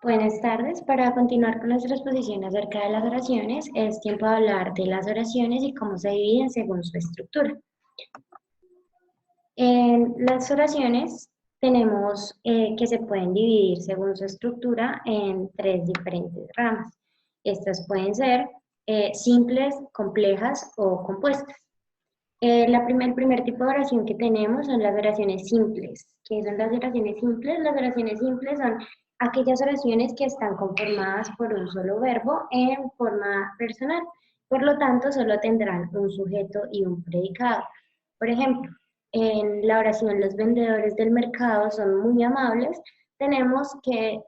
Buenas tardes. Para continuar con nuestra exposición acerca de las oraciones, es tiempo de hablar de las oraciones y cómo se dividen según su estructura. En las oraciones tenemos que se pueden dividir según su estructura en tres diferentes ramas. Estas pueden ser simples, complejas o compuestas. El primer tipo de oración que tenemos son las oraciones simples. ¿Qué son las oraciones simples? Las oraciones simples son aquellas oraciones que están conformadas por un solo verbo en forma personal. Por lo tanto, solo tendrán un sujeto y un predicado. Por ejemplo, en la oración los vendedores del mercado son muy amables. Tenemos que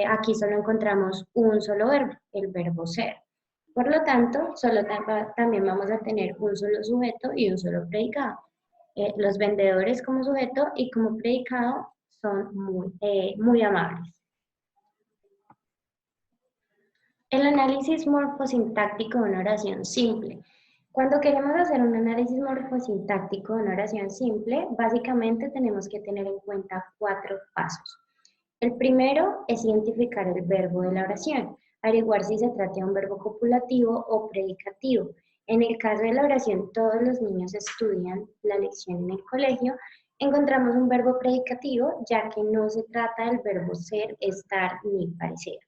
aquí solo encontramos un solo verbo, el verbo ser. Por lo tanto, también vamos a tener un solo sujeto y un solo predicado. Los vendedores como sujeto y como predicado son muy amables. El análisis morfosintáctico de una oración simple. Cuando queremos hacer un análisis morfosintáctico de una oración simple, básicamente tenemos que tener en cuenta 4 pasos. El primero es identificar el verbo de la oración, averiguar si se trata de un verbo copulativo o predicativo. En el caso de la oración, todos los niños estudian la lección en el colegio, encontramos un verbo predicativo, ya que no se trata del verbo ser, estar ni parecer.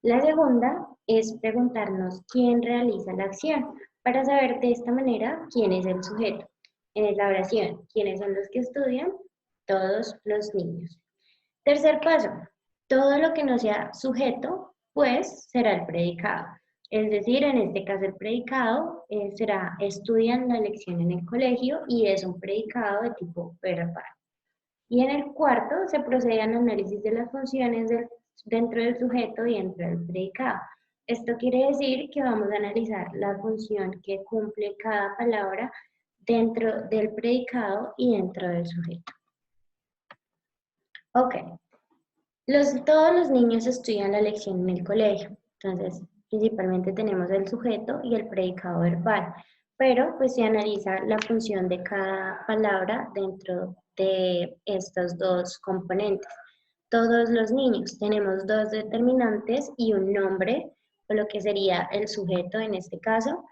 La segunda es preguntarnos quién realiza la acción, para saber de esta manera quién es el sujeto. En la oración, ¿quiénes son los que estudian? Todos los niños. Tercer paso, todo lo que no sea sujeto, pues será el predicado. Es decir, en este caso el predicado será estudian la lección en el colegio y es un predicado de tipo verbal. Y en el cuarto se procede al análisis de las funciones dentro del sujeto y dentro del predicado. Esto quiere decir que vamos a analizar la función que cumple cada palabra dentro del predicado y dentro del sujeto. Ok, todos los niños estudian la lección en el colegio, entonces principalmente tenemos el sujeto y el predicado verbal, pero pues se analiza la función de cada palabra dentro de estos dos componentes. Todos los niños tenemos dos determinantes y un nombre, o lo que sería el sujeto en este caso.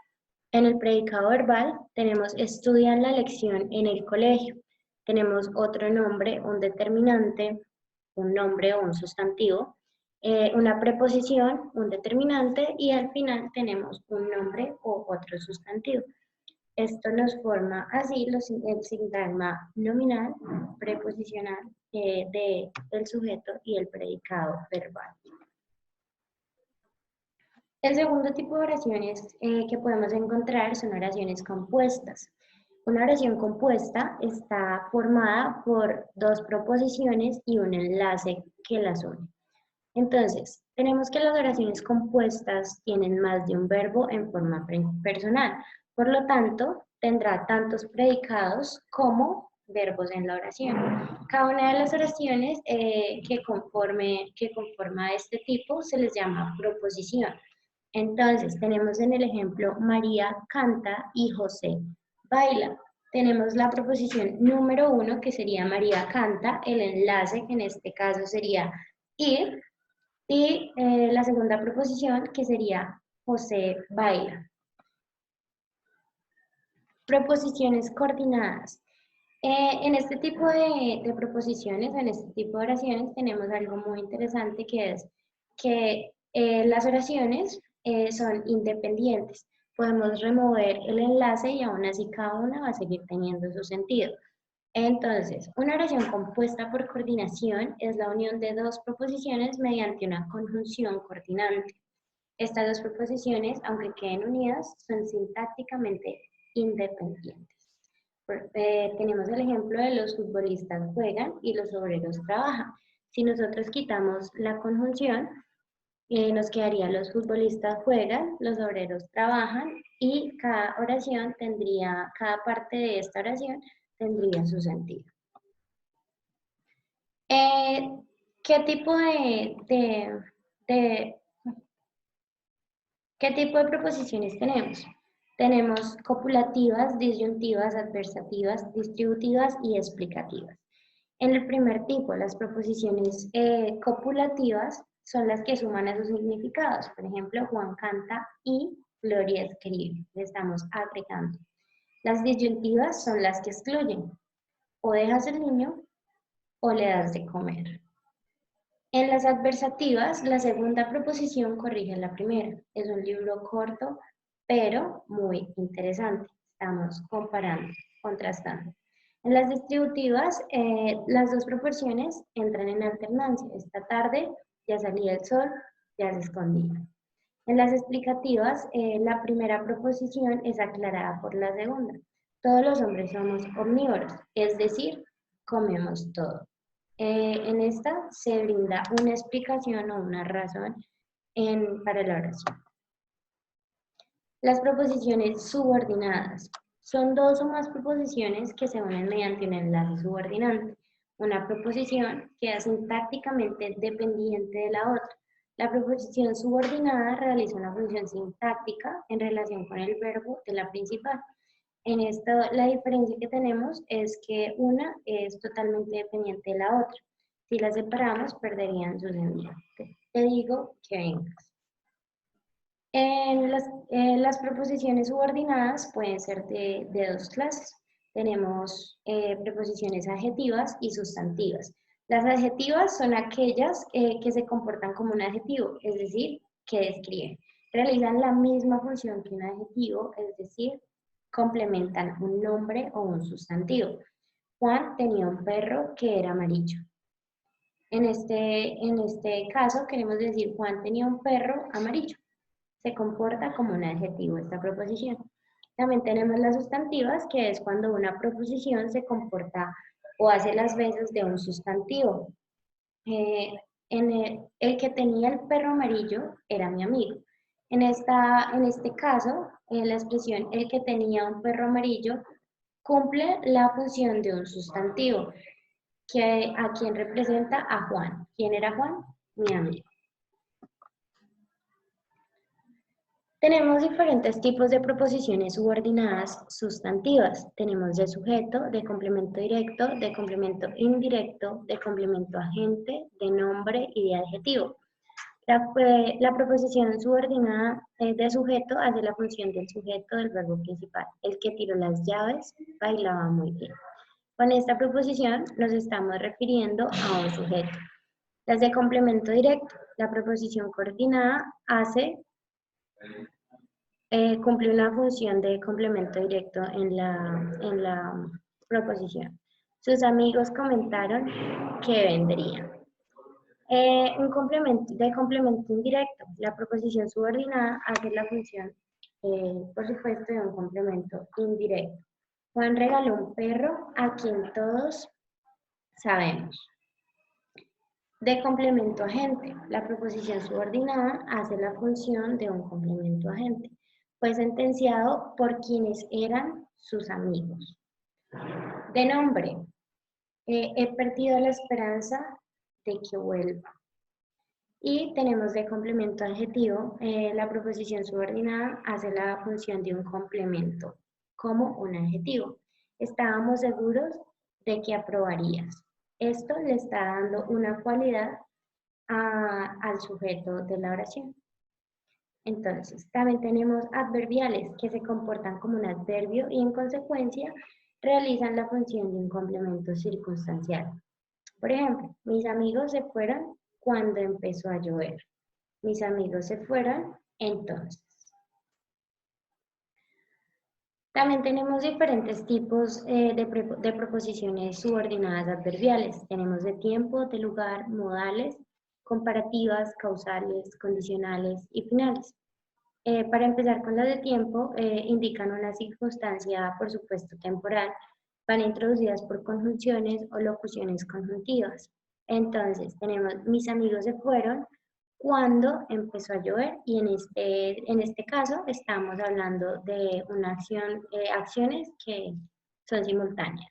En el predicado verbal tenemos estudian la lección en el colegio. Tenemos otro nombre, un determinante, un nombre o un sustantivo, una preposición, un determinante y al final tenemos un nombre o otro sustantivo. Esto nos forma así el sintagma nominal, preposicional del sujeto y el predicado verbal. El segundo tipo de oraciones que podemos encontrar son oraciones compuestas. Una oración compuesta está formada por dos proposiciones y un enlace que las une. Entonces, tenemos que las oraciones compuestas tienen más de un verbo en forma personal. Por lo tanto, tendrá tantos predicados como verbos en la oración. Cada una de las oraciones que conforma este tipo se les llama proposición. Entonces, tenemos en el ejemplo María canta y José baila. Tenemos la proposición número 1 que sería María canta, el enlace que en este caso sería ir, y la segunda proposición que sería José baila. Preposiciones coordinadas. En este tipo de proposiciones, en este tipo de oraciones, tenemos algo muy interesante que es que las oraciones son independientes. Podemos remover el enlace y aún así cada una va a seguir teniendo su sentido. Entonces, una oración compuesta por coordinación es la unión de dos proposiciones mediante una conjunción coordinante. Estas dos proposiciones, aunque queden unidas, son sintácticamente independientes. Tenemos el ejemplo de los futbolistas juegan y los obreros trabajan. Si nosotros quitamos la conjunción, nos quedaría los futbolistas juegan, los obreros trabajan y cada parte de esta oración tendría su sentido. ¿Qué tipo ¿Qué tipo de proposiciones tenemos? Tenemos copulativas, disyuntivas, adversativas, distributivas y explicativas. En el primer tipo, las proposiciones copulativas son las que suman a sus significados. Por ejemplo, Juan canta y Gloria escribe. Le estamos agregando. Las disyuntivas son las que excluyen. O dejas el niño o le das de comer. En las adversativas, la segunda proposición corrige la primera. Es un libro corto, pero muy interesante. Estamos comparando, contrastando. En las distributivas, las dos proporciones entran en alternancia. Esta tarde ya salía el sol, ya se escondía. En las explicativas, la primera proposición es aclarada por la segunda. Todos los hombres somos omnívoros, es decir, comemos todo. En esta se brinda una explicación o una razón para la oración. Las proposiciones subordinadas son dos o más proposiciones que se unen mediante un enlace subordinante. Una proposición queda sintácticamente dependiente de la otra. La proposición subordinada realiza una función sintáctica en relación con el verbo de la principal. En esto, la diferencia que tenemos es que una es totalmente dependiente de la otra. Si las separamos, perderían su sentido. Te digo que vengas. Las proposiciones subordinadas pueden ser de dos clases. Tenemos preposiciones adjetivas y sustantivas. Las adjetivas son aquellas que se comportan como un adjetivo, es decir, que describen. Realizan la misma función que un adjetivo, es decir, complementan un nombre o un sustantivo. Juan tenía un perro que era amarillo. En este caso queremos decir Juan tenía un perro amarillo. Se comporta como un adjetivo esta proposición. También tenemos las sustantivas, que es cuando una proposición se comporta o hace las veces de un sustantivo. El que tenía el perro amarillo era mi amigo. En este caso, la expresión el que tenía un perro amarillo cumple la función de un sustantivo, a quien representa a Juan. ¿Quién era Juan? Mi amigo. Tenemos diferentes tipos de proposiciones subordinadas sustantivas. Tenemos de sujeto, de complemento directo, de complemento indirecto, de complemento agente, de nombre y de adjetivo. La proposición subordinada de sujeto hace la función del sujeto del verbo principal. El que tiró las llaves bailaba muy bien. Con esta proposición nos estamos refiriendo a un sujeto. Las de complemento directo, la proposición coordinada cumple una función de complemento directo en la proposición. Sus amigos comentaron que vendrían. Un complemento indirecto. La proposición subordinada hace la función, por supuesto, de un complemento indirecto. Juan regaló un perro a quien todos sabemos. De complemento agente. La proposición subordinada hace la función de un complemento agente. Fue sentenciado por quienes eran sus amigos. De nombre. He perdido la esperanza de que vuelva. Y tenemos de complemento adjetivo. La proposición subordinada hace la función de un complemento, como un adjetivo. Estábamos seguros de que aprobarías. Esto le está dando una cualidad al sujeto de la oración. Entonces, también tenemos adverbiales que se comportan como un adverbio y en consecuencia realizan la función de un complemento circunstancial. Por ejemplo, mis amigos se fueron cuando empezó a llover. Mis amigos se fueron entonces. También tenemos diferentes tipos de proposiciones subordinadas adverbiales. Tenemos de tiempo, de lugar, modales, comparativas, causales, condicionales y finales. Para empezar con las de tiempo, indican una circunstancia, por supuesto, temporal. Van introducidas por conjunciones o locuciones conjuntivas. Entonces, tenemos mis amigos se fueron cuando empezó a llover y en este caso estamos hablando de una acciones que son simultáneas.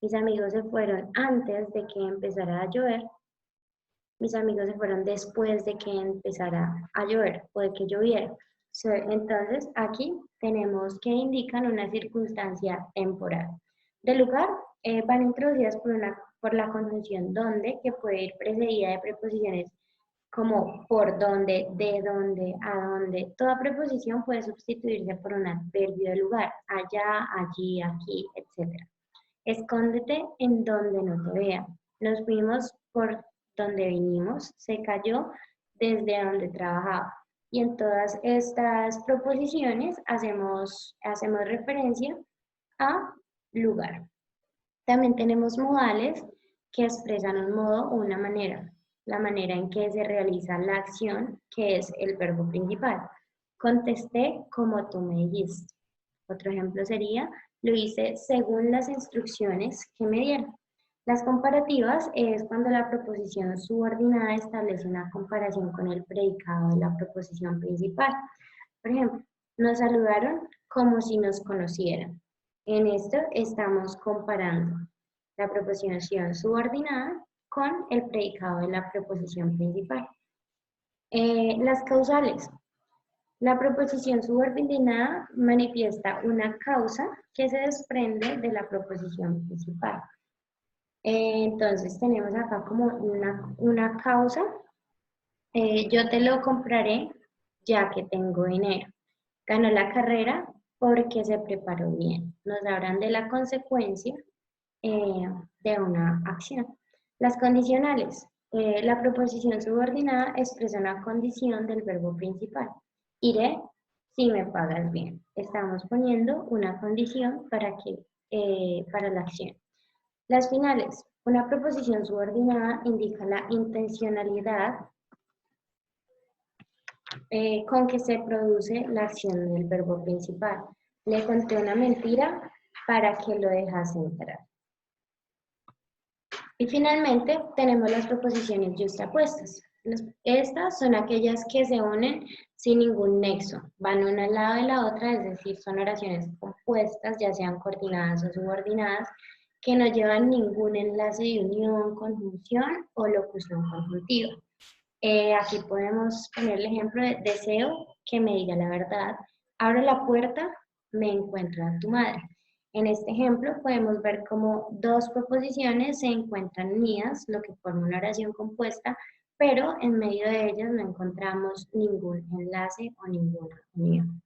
Mis amigos se fueron antes de que empezara a llover. Mis amigos se fueron después de que empezara a llover o de que lloviera. Entonces, aquí tenemos que indican una circunstancia temporal. De lugar, van introducidas por la conjunción donde, que puede ir precedida de preposiciones como por dónde, de dónde, a dónde. Toda preposición puede sustituirse por un adverbio de lugar, allá, allí, aquí, etc. Escóndete en donde no te vean. Nos fuimos por donde vinimos, se cayó desde donde trabajaba. Y en todas estas proposiciones hacemos referencia a lugar. También tenemos modales que expresan un modo o una manera, la manera en que se realiza la acción, que es el verbo principal. Contesté como tú me dijiste. Otro ejemplo sería, lo hice según las instrucciones que me dieron. Las comparativas es cuando la proposición subordinada establece una comparación con el predicado de la proposición principal. Por ejemplo, nos saludaron como si nos conocieran. En esto estamos comparando la proposición subordinada con el predicado de la proposición principal. Las causales. La proposición subordinada manifiesta una causa que se desprende de la proposición principal. Entonces tenemos acá como una causa. Yo te lo compraré ya que tengo dinero. Ganó la carrera porque se preparó bien. Nos hablan de la consecuencia de una acción. Las condicionales. La proposición subordinada expresa una condición del verbo principal. Iré si me pagas bien. Estamos poniendo una condición para la acción. Las finales. Una proposición subordinada indica la intencionalidad con que se produce la acción del verbo principal. Le conté una mentira para que lo dejase entrar. Y finalmente tenemos las proposiciones yuxtapuestas. Estas son aquellas que se unen sin ningún nexo, van una al lado de la otra, es decir, son oraciones compuestas, ya sean coordinadas o subordinadas, que no llevan ningún enlace de unión, conjunción o locución conjuntiva. Aquí podemos poner el ejemplo de deseo que me diga la verdad. Abro la puerta, me encuentro a tu madre. En este ejemplo podemos ver cómo dos proposiciones se encuentran unidas, lo que forma una oración compuesta, pero en medio de ellas no encontramos ningún enlace o ninguna unión.